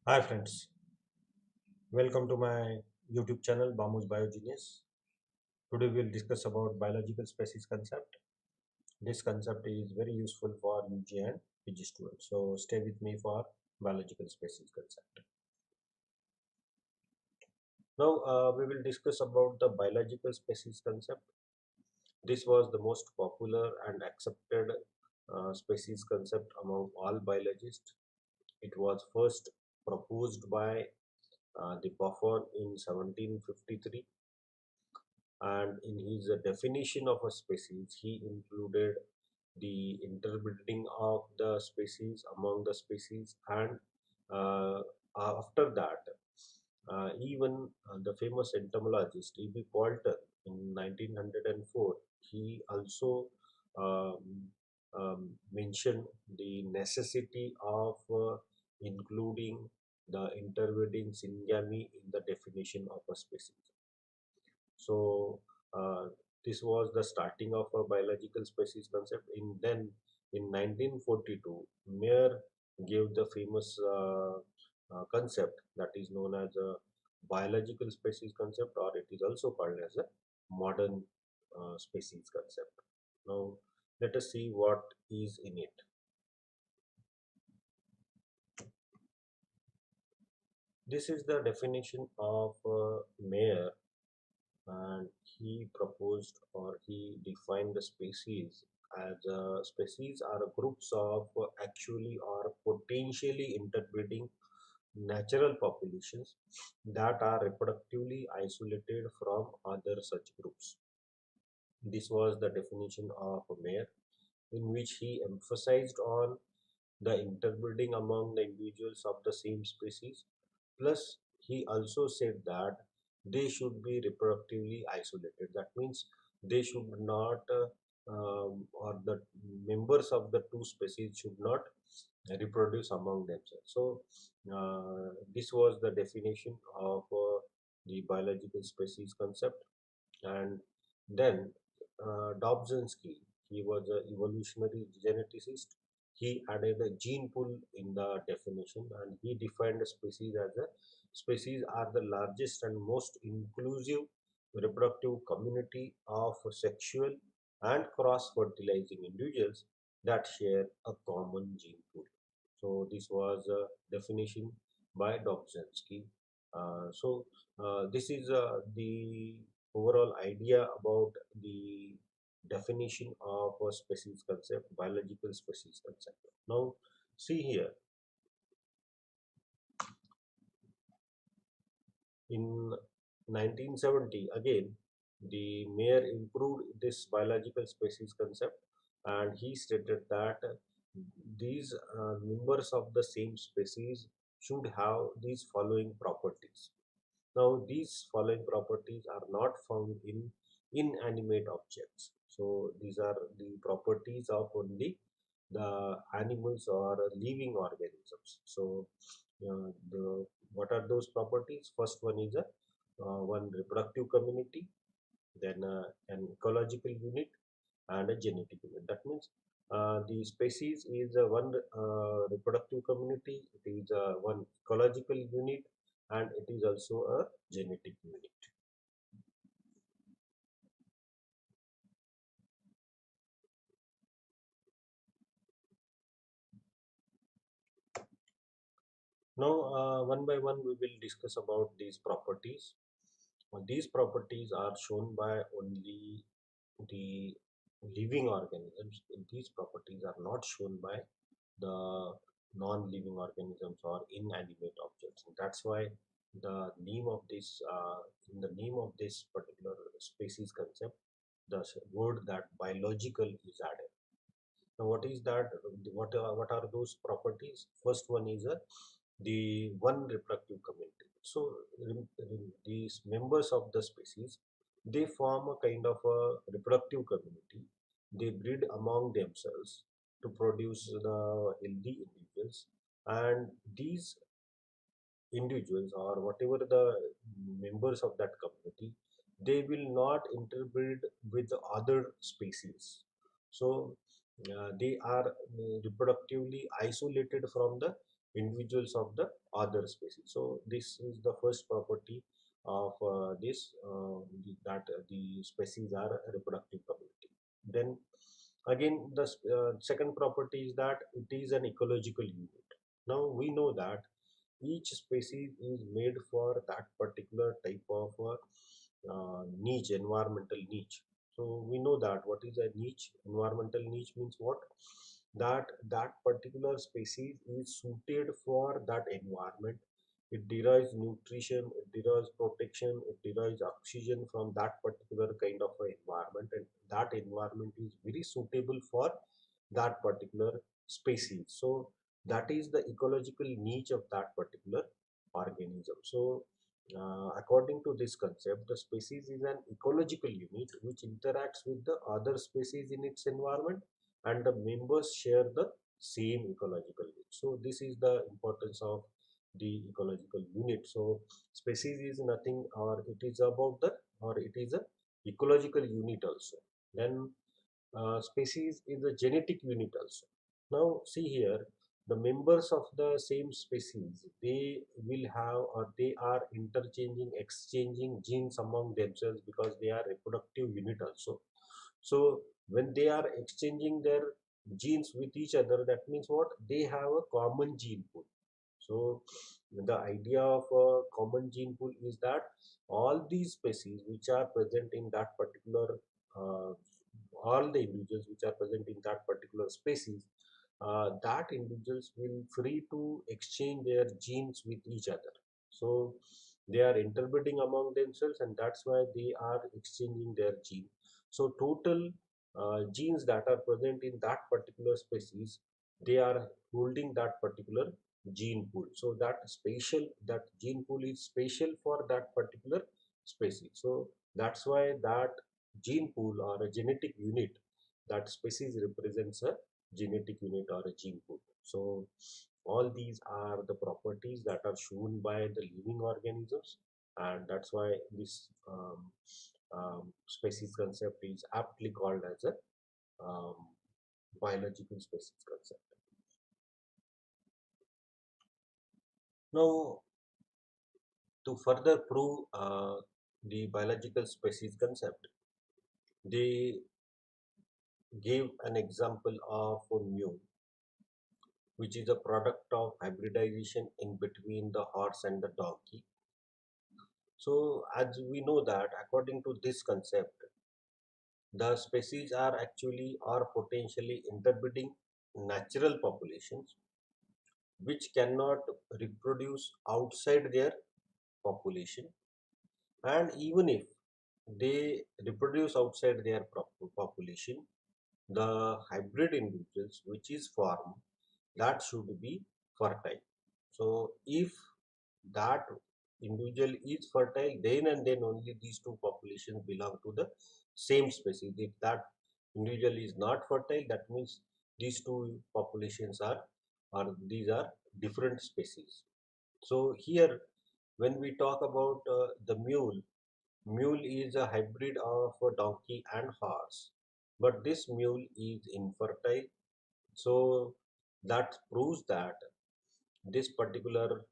Hi friends, welcome to my YouTube channel Bamu's Biogenius. Today we'll discuss about biological species concept. This concept is very useful for UG and PG students. So stay with me for biological species concept. Now we will discuss about the biological species concept. This was the most popular and accepted species concept among all biologists. It was first proposed by the Buffon in 1753, and in his definition of a species he included the interbreeding of the species among the species, and uh, after that even the famous entomologist E.B. Poulter in 1904, he also um, mentioned the necessity of including the interbreeding syngamy in the definition of a species. So uh, this was the starting of a biological species concept. In 1942, Mayer gave the famous concept that is known as a biological species concept, or it is also called as a modern species concept. Now let us see what is in it. This is the definition of Mayer, and he proposed, or he defined the species as species are groups of actually or potentially interbreeding natural populations that are reproductively isolated from other such groups. This was the definition of Mayer, in which he emphasized on the interbreeding among the individuals of the same species. Plus, he also said that they should be reproductively isolated. That means they should not, or the members of the two species should not reproduce among themselves. So, this was the definition of the biological species concept. And then Dobzhansky, he was an evolutionary geneticist. He added a gene pool in the definition, and he defined a species as a species are the largest and most inclusive reproductive community of sexual and cross-fertilizing individuals that share a common gene pool. So this was a definition by Dobzhansky. This is the overall idea about the definition of a species concept, biological species concept. Now, see here, in 1970, again, the mayor improved this biological species concept, and he stated that these members of the same species should have these following properties. Now, these following properties are not found in inanimate objects. So, these are the properties of only the animals or living organisms. So, what are those properties? First one is a one reproductive community, then an ecological unit, and a genetic unit. That means the species is one reproductive community, it is one ecological unit, and it is also a genetic unit. Now, one by one, we will discuss about these properties. These properties are shown by only the living organisms. These properties are not shown by the non-living organisms or inanimate objects. And that's why the name of this, in the name of this particular species concept, the word that biological is added. Now, what is that? What are those properties? First one is the one reproductive community. So these members of the species, they form a kind of a reproductive community. They breed among themselves to produce the healthy individuals, and these individuals or whatever the members of that community, they will not interbreed with the other species. So they are reproductively isolated from the individuals of the other species. So this is the first property of that the species are reproductive community. Then again, the second property is that it is an ecological unit. Now we know that each species is made for that particular type of niche, environmental niche. So we know that what is a niche. Environmental niche means what? That particular species is suited for that environment. It derives nutrition, it derives protection, it derives oxygen from that particular kind of a environment, and that environment is very suitable for that particular species. So that is the ecological niche of that particular organism. So according to this concept, the species is an ecological unit which interacts with the other species in its environment, and the members share the same ecological niche. So this is the importance of the ecological unit. So species is nothing, or it is about the, or it is a ecological unit also. Then species is a genetic unit also. Now see here, the members of the same species, they will have, or they are interchanging, exchanging genes among themselves, because they are reproductive unit also. So when they are exchanging their genes with each other, that means what? They have a common gene pool. So the idea of a common gene pool is that all these species which are present in that particular uh, all the individuals which are present in that particular species, that individuals will free to exchange their genes with each other. So they are interbreeding among themselves, and that's why they are exchanging their gene. So total genes that are present in that particular species, they are holding that particular gene pool. So that gene pool is special for that particular species. So that's why that gene pool, or a genetic unit, that species represents a genetic unit or a gene pool. So all these are the properties that are shown by the living organisms, and that's why this species concept is aptly called as a um, biological species concept. Now, to further prove the biological species concept, they gave an example of a mule, which is a product of hybridization in between the horse and the donkey. So, as we know that according to this concept, the species are actually or potentially interbreeding natural populations which cannot reproduce outside their population, and even if they reproduce outside their population, the hybrid individuals which is formed, that should be fertile. So if that individual is fertile, then and then only these two populations belong to the same species. If that individual is not fertile, that means these two populations are, or these are different species. So here, when we talk about the mule, mule is a hybrid of a donkey and horse, but this mule is infertile. So that proves that this particular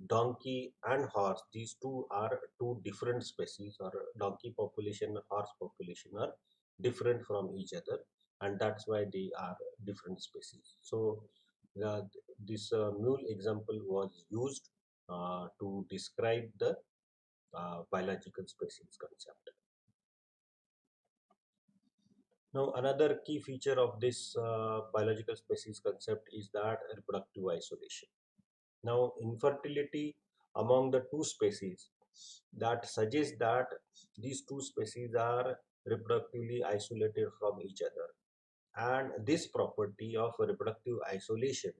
donkey and horse, these two are two different species, or donkey population and horse population are different from each other, and that's why they are different species. So uh, this mule example was used to describe the biological species concept. Now, another key feature of this biological species concept is that reproductive isolation. Now, infertility among the two species, that suggests that these two species are reproductively isolated from each other. And this property of reproductive isolation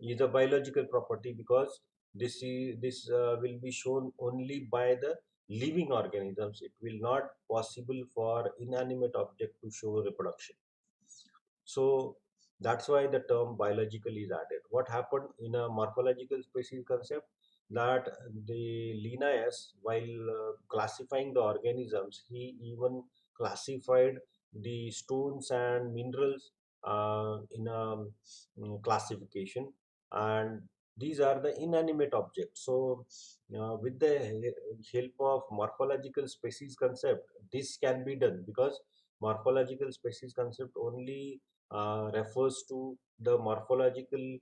is a biological property, because this will be shown only by the living organisms. It will not possible for inanimate object to show reproduction. So that's why the term biological is added. What happened in a morphological species concept, that the Linnaeus, while classifying the organisms, he even classified the stones and minerals in a classification. and these are the inanimate objects. So with the help of morphological species concept, this can be done, because morphological species concept only refers to the morphological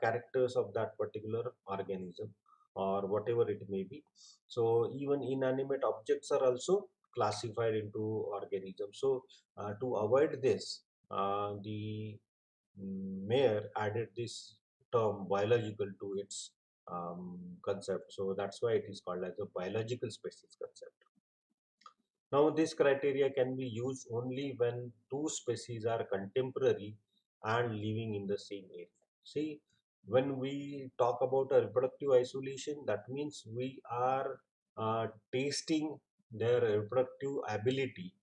characters of that particular organism or whatever it may be. So even inanimate objects are also classified into organisms. So to avoid this, the Mayer added this term biological to its concept. So that's why it is called as a biological species concept. Now, this criteria can be used only when two species are contemporary and living in the same area. See, when we talk about a reproductive isolation, that means we are tasting their reproductive ability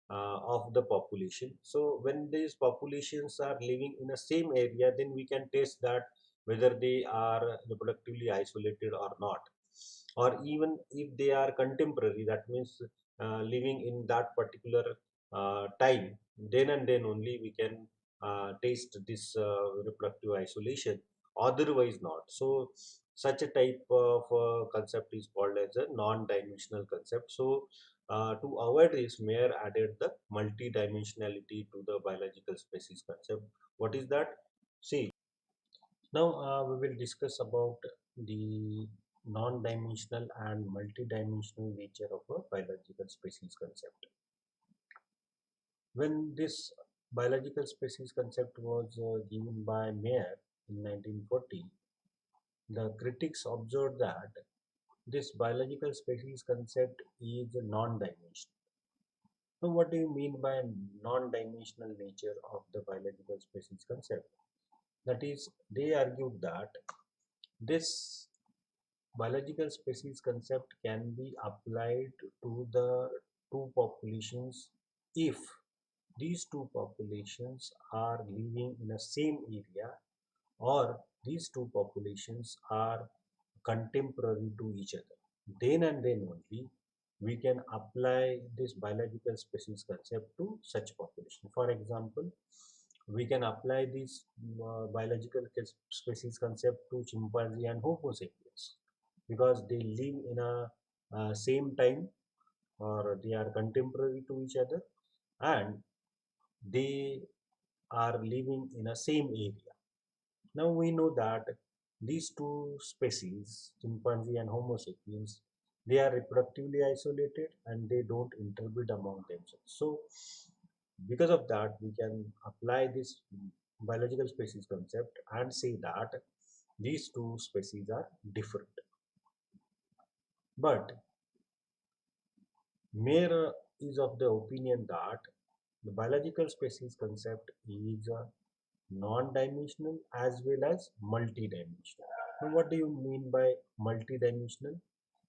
of the population. So when these populations are living in the same area, then we can test that whether they are reproductively isolated or not. Or even if they are contemporary, that means living in that particular time, then and then only we can taste this reproductive isolation, otherwise not. So such a type of concept is called as a non-dimensional concept. So to avoid this, Mayer added the multidimensionality to the biological species concept. What is that? See, now we will discuss about the non-dimensional and multidimensional nature of a biological species concept. When this biological species concept was given by Mayer in 1940, the critics observed that this biological species concept is non-dimensional. So what do you mean by non-dimensional nature of the biological species concept? That is, they argued that this biological species concept can be applied to the two populations if these two populations are living in the same area, or these two populations are contemporary to each other. Then and then only we can apply this biological species concept to such population. For example, we can apply this biological species concept to chimpanzee and Homo sapiens, because they live in a same time, or they are contemporary to each other, and they are living in a same area. Now we know that these two species, chimpanzee and Homo sapiens, they are reproductively isolated and they don't interbreed among themselves. So because of that, we can apply this biological species concept and say that these two species are different. But Mayer is of the opinion that the biological species concept is non-dimensional as well as multi-dimensional. Now, what do you mean by multi-dimensional?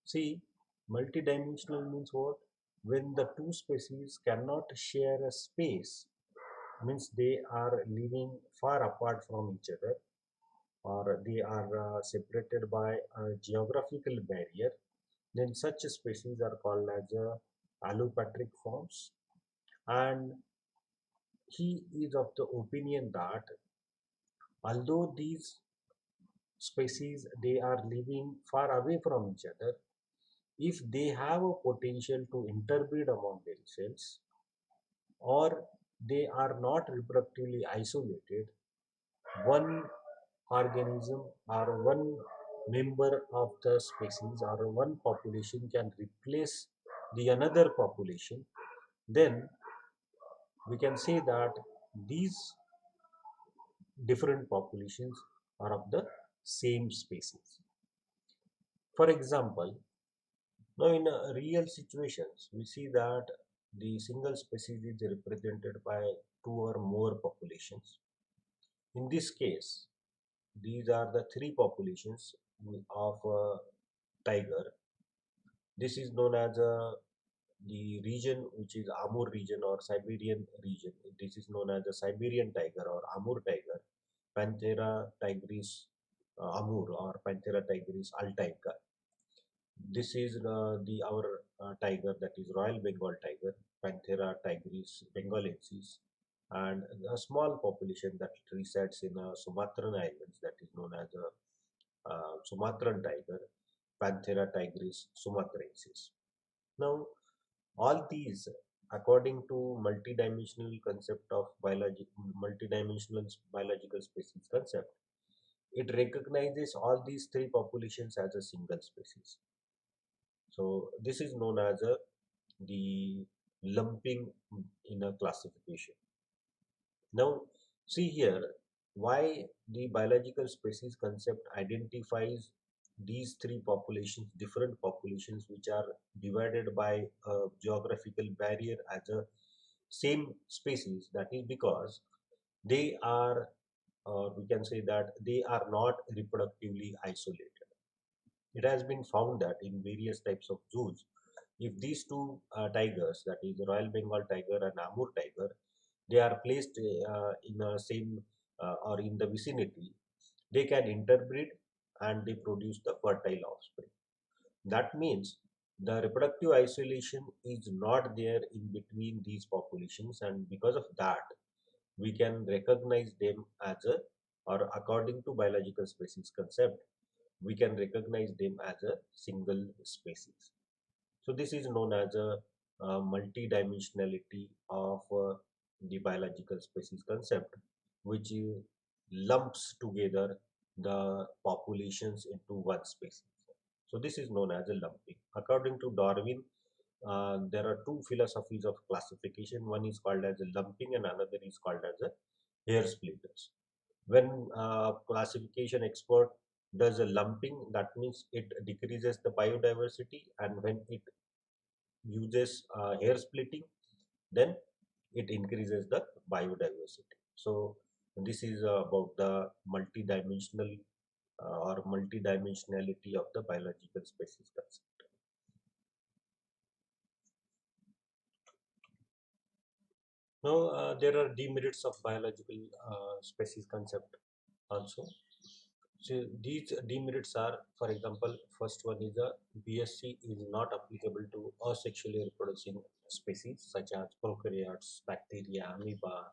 See, multi-dimensional means what? When the two species cannot share a space, means they are living far apart from each other, or they are separated by a geographical barrier, then such species are called as allopatric forms. And he is of the opinion that although these species they are living far away from each other, if they have a potential to interbreed among themselves, or they are not reproductively isolated, one organism or one member of the species or one population can replace the another population, then we can say that these different populations are of the same species. For example, now in real situations, we see that the single species is represented by two or more populations. In this case, these are the three populations of a tiger. This is known as the region which is Amur region or Siberian region. This is known as the Siberian tiger or Amur tiger, Panthera tigris Amur or Panthera tigris altaica. This is the our tiger, that is Royal Bengal tiger, Panthera tigris bengalensis. and a small population that resides in Sumatran islands, that is known as a Sumatran tiger, Panthera tigris sumatrensis. Now, all these, according to multidimensional concept of multidimensional biological species concept, it recognizes all these three populations as a single species. So this is known as the lumping in a classification. Now, see here why the biological species concept identifies these three populations, different populations, which are divided by a geographical barrier as a same species. That is because they are, we can say that they are not reproductively isolated. It has been found that in various types of zoos, if these two tigers, that is the Royal Bengal tiger and Amur tiger, they are placed in a same or in the vicinity, they can interbreed and they produce the fertile offspring. That means the reproductive isolation is not there in between these populations, and because of that, we can recognize them as a, or according to biological species concept, we can recognize them as a single species. So this is known as a, multidimensionality of the biological species concept, which lumps together the populations into one species. So this is known as a lumping. According to Darwin, there are two philosophies of classification. One is called as a lumping and another is called as a hair splitters. When classification expert does a lumping, that means it decreases the biodiversity, and when it uses hair splitting, then it increases the biodiversity. So this is about the multidimensional or multidimensionality of the biological species concept. Now there are demerits of biological species concept also. So these demerits are, for example, first one is a BSc is not applicable to asexually reproducing species such as prokaryotes, bacteria, amoeba,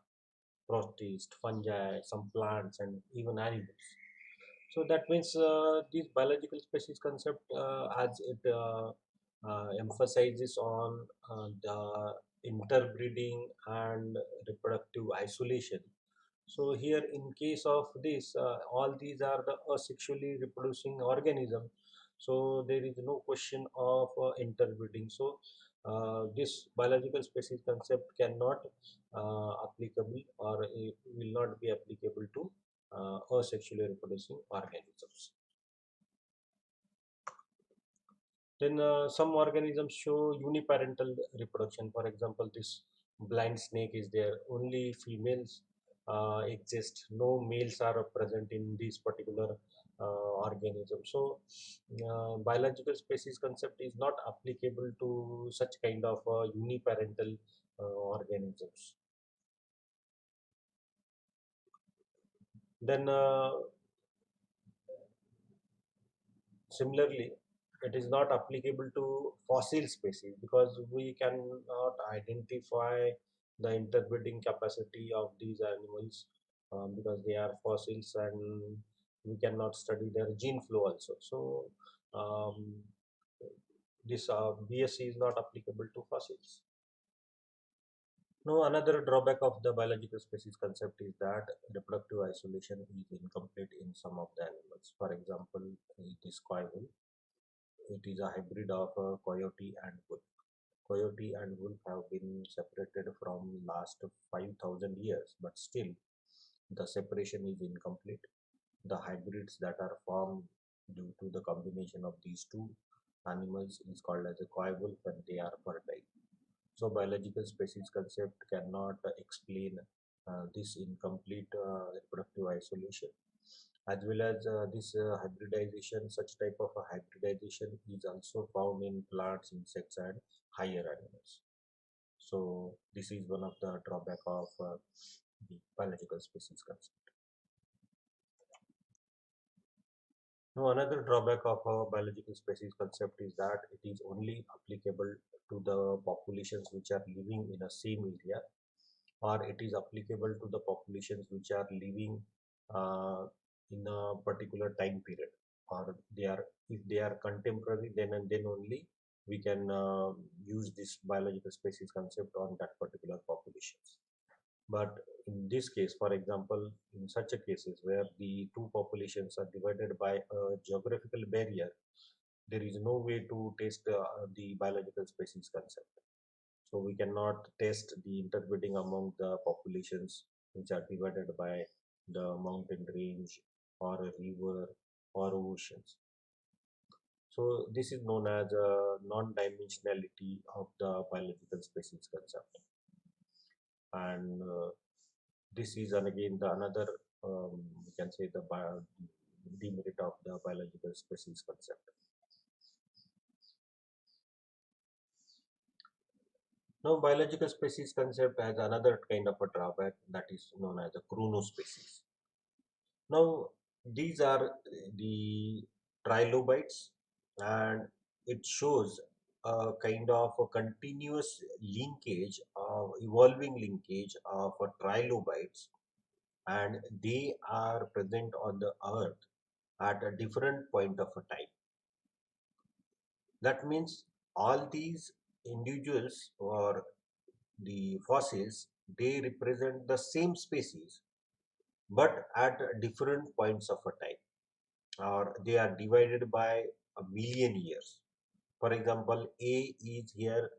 protists, fungi, some plants, and even animals. So that means this biological species concept, as it emphasizes on the interbreeding and reproductive isolation. So here, in case of this, all these are the asexually reproducing organism. So there is no question of interbreeding. So this biological species concept cannot applicable, or it will not be applicable to asexually reproducing organisms. Then some organisms show uniparental reproduction. For example, this blind snake is there. Only females exist. No males are present in this particular organism. So, biological species concept is not applicable to such kind of uniparental organisms. Then, similarly, it is not applicable to fossil species because we cannot identify the interbreeding capacity of these animals, because they are fossils and we cannot study their gene flow also. So, um, this BSc is not applicable to fossils. Now, another drawback of the biological species concept is that reproductive isolation is incomplete in some of the animals. For example, it is coival. It is a hybrid of a coyote and wolf. Coyote and wolf have been separated from last 5,000 years, but still the separation is incomplete. The hybrids that are formed due to the combination of these two animals is called as a coy wolf and they are fertile. So biological species concept cannot explain this incomplete reproductive isolation, as well as this hybridization. Such type of hybridization is also found in plants, insects, and higher animals. So this is one of the drawback of the biological species concept. Now, another drawback of a biological species concept is that it is only applicable to the populations which are living in a same area. or it is applicable to the populations which are living uh, in a particular time period, or they are, if they are contemporary, then and then only we can use this biological species concept on that particular populations. But in this case, for example, in such a cases where the two populations are divided by a geographical barrier, there is no way to test the biological species concept. So we cannot test the interbreeding among the populations which are divided by the mountain range or a river or oceans. So this is known as a non-dimensionality of the biological species concept. And this is, and again, the another, we can say, the demerit of the biological species concept. Now, biological species concept has another kind of a drawback that is known as a chronospecies. Now, these are the trilobites, and it shows a kind of a continuous linkage, of evolving linkage of trilobites, and they are present on the earth at a different point of a time. That means all these individuals or the fossils, they represent the same species but at different points of a time, or they are divided by a million years. For example, A is here,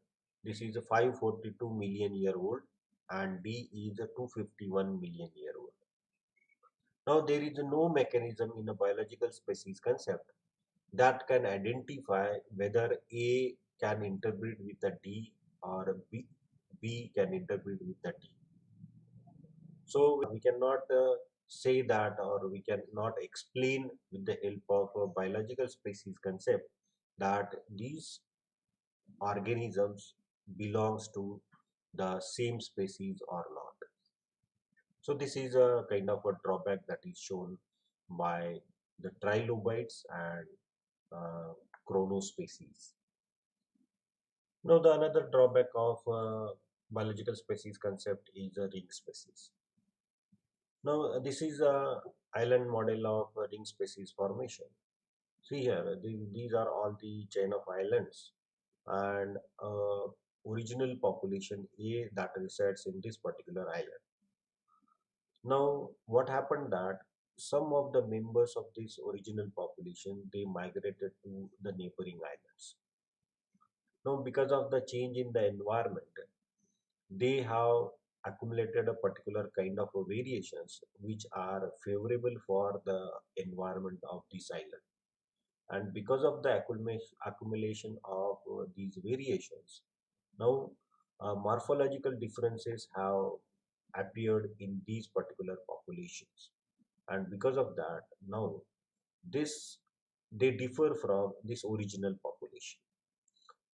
this is a 542 million year old, and B is a 251 million year old. Now, there is no mechanism in a biological species concept that can identify whether A can interbreed with a D or B can interbreed with a D. So we cannot say that, or we cannot explain with the help of a biological species concept that these organisms belongs to the same species or not. So this is a kind of a drawback that is shown by the trilobites and uh, chronospecies. Now, the another drawback of biological species concept is a ring species. Now, this is a island model of ring species formation. See here, these are all the chain of islands, and original population A that resides in this particular island. Now, what happened that some of the members of this original population, they migrated to the neighboring islands. Now, because of the change in the environment, they have accumulated a particular kind of variations which are favorable for the environment of this island. And because of the accumulation of these variations, now morphological differences have appeared in these particular populations, and because of that, now this they differ from this original population.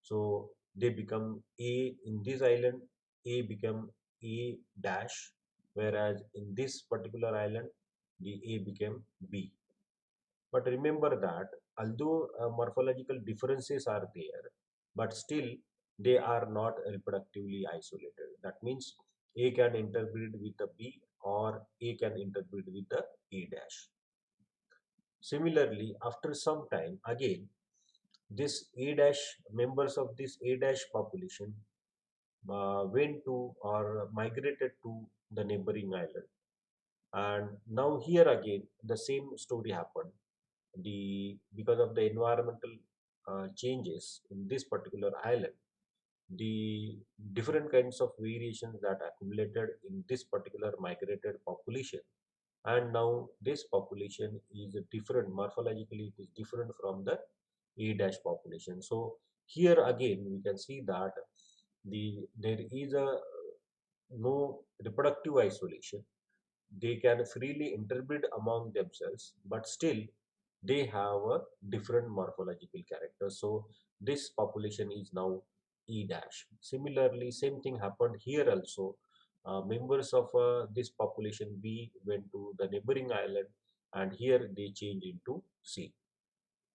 So they become A in this island, A become A dash, whereas in this particular island, the A became B. But remember that although morphological differences are there, but still they are not reproductively isolated. That means A can interbreed with the B, or A can interbreed with the A dash. Similarly, after some time, again, this A dash members of this A dash population went to or migrated to the neighboring island, and now here again the same story happened. The because of the environmental changes in this particular island, the different kinds of variations that accumulated in this particular migrated population, and now this population is different morphologically, it is different from the A dash population. So here again we can see that there is a no reproductive isolation. They can freely interbreed among themselves, but still they have a different morphological character. So this population is now E dash. Similarly, same thing happened here also. Members of this population B went to the neighboring island, and here they change into C.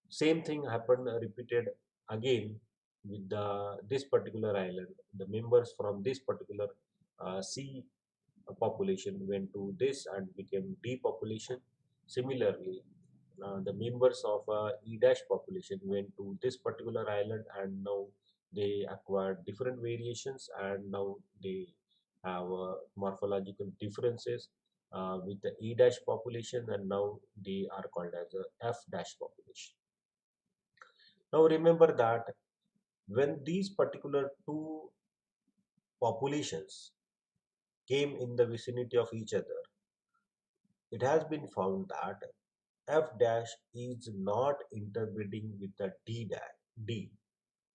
Same thing happened repeated again with this particular island. The members from this particular C population went to this and became D population. Similarly, the members of E dash population went to this particular island, and now they acquired different variations, and now they have morphological differences with the E dash population, and now they are called as a F dash population. Now remember that when these particular two populations came in the vicinity of each other, it has been found that F dash is not interbreeding with the D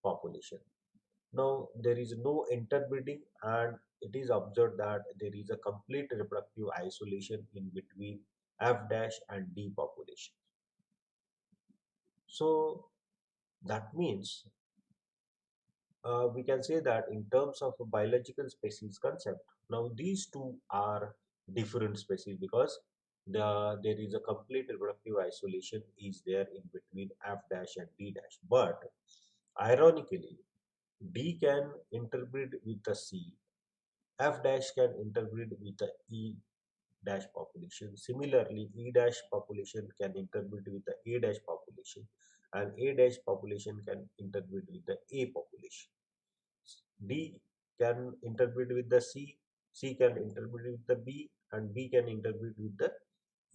population. Now there is no interbreeding, and it is observed that there is a complete reproductive isolation in between F dash and D population. So that means we can say that in terms of a biological species concept, now these two are different species because there is a complete reproductive isolation is there in between F dash and D dash. But ironically, D can interbreed with the C, F dash can interbreed with the E dash population. Similarly, E dash population can interbreed with the A dash population, and A dash population can interbreed with the A population. D can interbreed with the C can interbreed with the B, and B can interbreed with the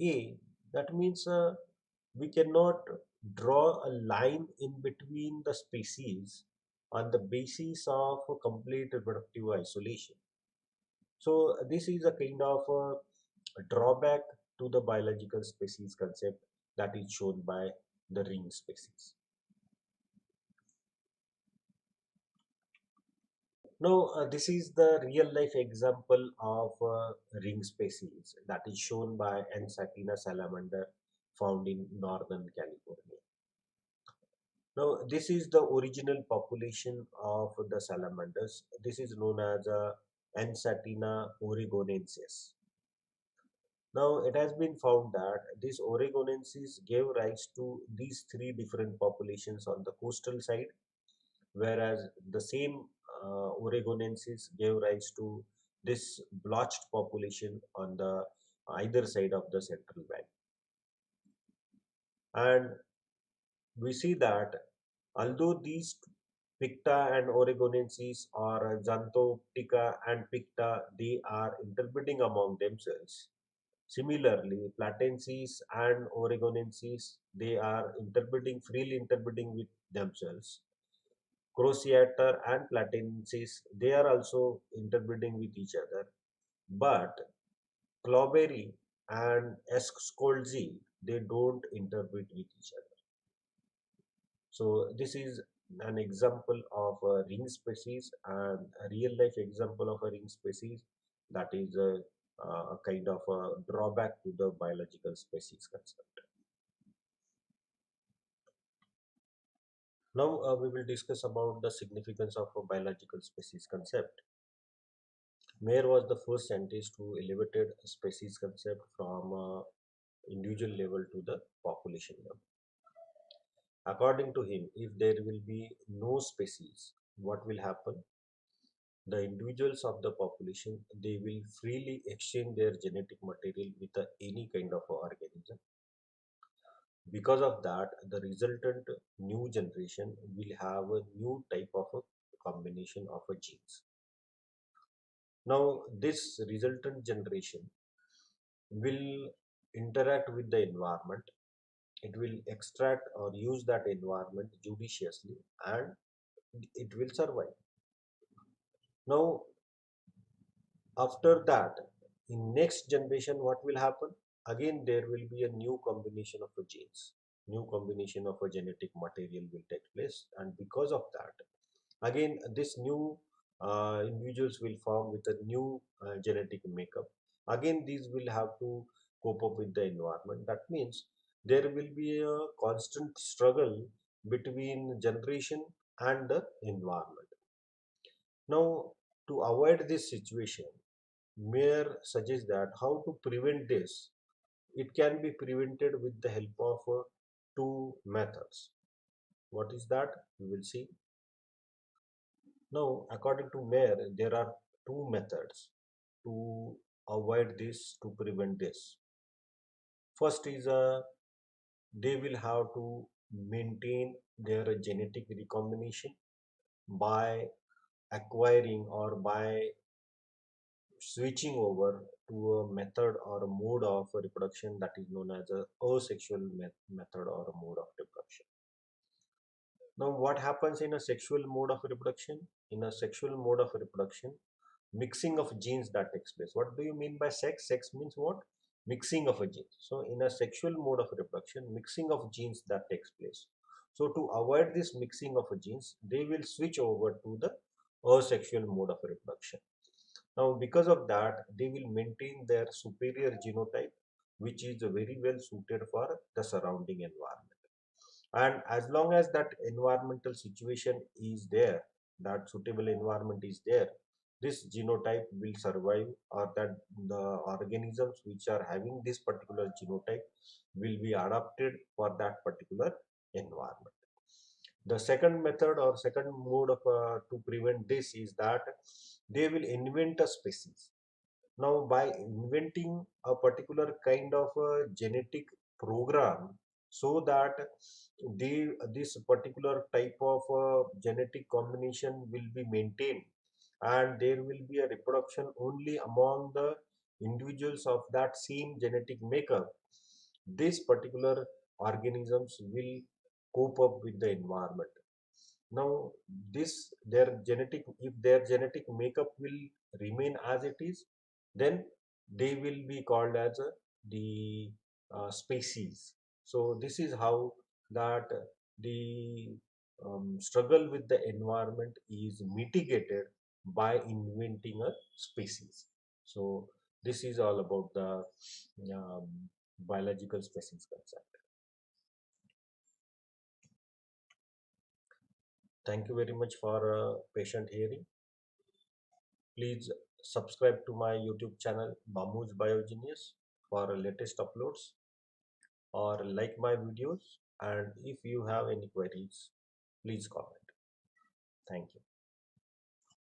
A. That means we cannot draw a line in between the species on the basis of a complete reproductive isolation. So this is a kind of a drawback to the biological species concept that is shown by the ring species. Now, this is the real life example of ring species that is shown by Ensatina salamander found in northern California. Now, this is the original population of the salamanders. This is known as Ensatina oregonensis. Now, it has been found that these oregonensis gave rise to these three different populations on the coastal side, whereas the same oregonensis gave rise to this blotched population on the either side of the central valley. And we see that although these Picta and Oregonensis or Xanthoptica and Picta, they are interbreeding among themselves. Similarly, Platensis and Oregonensis, they are interbreeding, freely interbreeding with themselves. Cruciator and Platensis, they are also interbreeding with each other. But Clawberry and Escolzi, they don't interbreed with each other. So this is an example of a ring species and a real life example of a ring species that is a kind of a drawback to the biological species concept. Now we will discuss about the significance of a biological species concept. Mayer was the first scientist who elevated a species concept from individual level to the population level. According to him, if there will be no species, what will happen? The individuals of the population, they will freely exchange their genetic material with any kind of organism. Because of that, the resultant new generation will have a new type of a combination of a genes. Now this resultant generation will interact with the environment. It will extract or use that environment judiciously, and it will survive. Now after that, in next generation, what will happen? Again, there will be a new combination of a genes, new combination of a genetic material will take place, and because of that, again this new individuals will form with a new genetic makeup. Again, these will have to cope up with the environment. That means there will be a constant struggle between generation and the environment. Now, to avoid this situation, Mayer suggests that how to prevent this. It can be prevented with the help of two methods. What is that? We will see. Now, according to Mayer, there are two methods to avoid this, to prevent this? First is they will have to maintain their genetic recombination by acquiring or by switching over to a method or a mode of reproduction that is known as a asexual method or a mode of reproduction. Now, what happens in a sexual mode of reproduction? In a sexual mode of reproduction, mixing of genes that takes place. What do you mean by sex? Sex means what? Mixing of a gene. So in a sexual mode of reproduction, mixing of genes that takes place. So to avoid this mixing of genes, they will switch over to the asexual mode of reproduction. Now because of that, they will maintain their superior genotype, which is very well suited for the surrounding environment. And as long as that environmental situation is there, that suitable environment is there, this genotype will survive, or that the organisms which are having this particular genotype will be adapted for that particular environment. The second method or second mode of to prevent this is that they will invent a species. Now, by inventing a particular kind of a genetic program, so that this particular type of genetic combination will be maintained, and there will be a reproduction only among the individuals of that same genetic makeup, these particular organisms will cope up with the environment. Now, this their genetic, if their genetic makeup will remain as it is, then they will be called as the species. So this is how that the struggle with the environment is mitigated by inventing a species. So this is all about the um, biological species concept. Thank you very much for patient hearing. Please subscribe to my YouTube channel Bamu's Biogenius for latest uploads, or like my videos, and if you have any queries, please comment. Thank you.